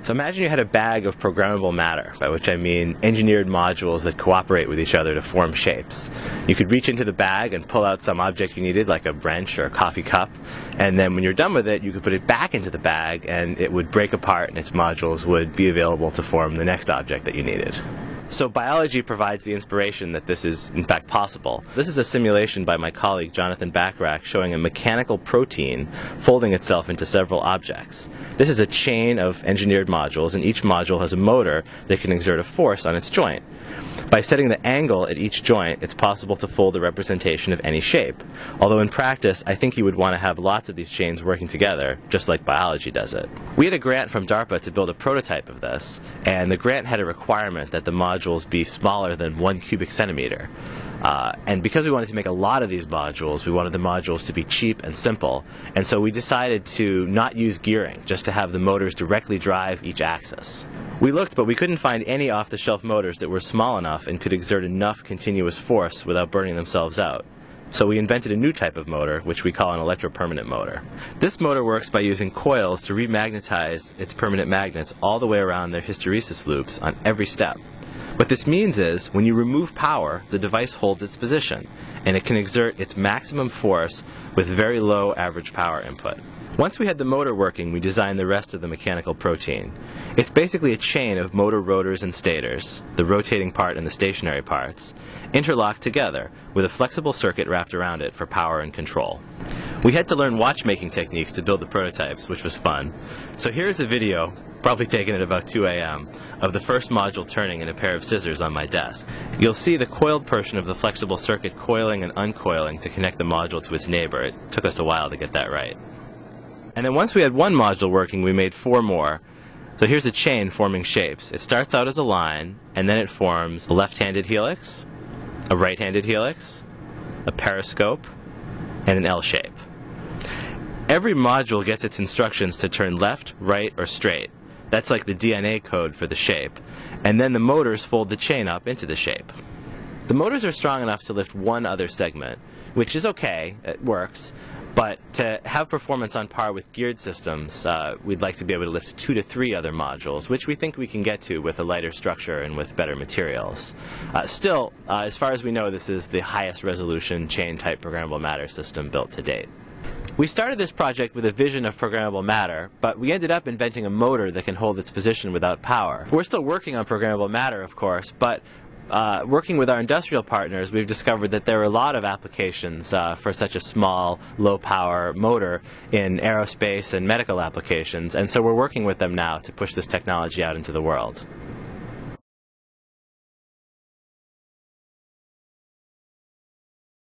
So imagine you had a bag of programmable matter, by which I mean engineered modules that cooperate with each other to form shapes. You could reach into the bag and pull out some object you needed, like a wrench or a coffee cup, and then when you're done with it, you could put it back into the bag and it would break apart and its modules would be available to form the next object that you needed. So biology provides the inspiration that this is in fact possible. This is a simulation by my colleague Jonathan Bacharach showing a mechanical protein folding itself into several objects. This is a chain of engineered modules, and each module has a motor that can exert a force on its joint. By setting the angle at each joint, it's possible to fold a representation of any shape. Although in practice, I think you would want to have lots of these chains working together, just like biology does it. We had a grant from DARPA to build a prototype of this, and the grant had a requirement that the modules be smaller than 1 cubic centimeter. And because we wanted to make a lot of these modules, we wanted the modules to be cheap and simple, and so we decided to not use gearing, just to have the motors directly drive each axis. We looked, but we couldn't find any off-the-shelf motors that were small enough and could exert enough continuous force without burning themselves out. So we invented a new type of motor, which we call an electropermanent motor. This motor works by using coils to remagnetize its permanent magnets all the way around their hysteresis loops on every step. What this means is, when you remove power, the device holds its position, and it can exert its maximum force with very low average power input. Once we had the motor working, we designed the rest of the mechanical protein. It's basically a chain of motor rotors and stators, the rotating part and the stationary parts, interlocked together with a flexible circuit wrapped around it for power and control. We had to learn watchmaking techniques to build the prototypes, which was fun. So here's a video, probably taken at about 2 a.m., of the first module turning in a pair of scissors on my desk. You'll see the coiled portion of the flexible circuit coiling and uncoiling to connect the module to its neighbor. It took us a while to get that right. And then once we had one module working, we made 4 more. So here's a chain forming shapes. It starts out as a line, and then it forms a left-handed helix, a right-handed helix, a periscope, and an L shape. Every module gets its instructions to turn left, right, or straight. That's like the DNA code for the shape. And then the motors fold the chain up into the shape. The motors are strong enough to lift one other segment, which is okay, it works, but to have performance on par with geared systems, we'd like to be able to lift 2 to 3 other modules, which we think we can get to with a lighter structure and with better materials. Still, as far as we know, this is the highest resolution chain-type programmable matter system built to date. We started this project with a vision of programmable matter, but we ended up inventing a motor that can hold its position without power. We're still working on programmable matter, of course, but working with our industrial partners, we've discovered that there are a lot of applications for such a small, low-power motor in aerospace and medical applications, and so we're working with them now to push this technology out into the world.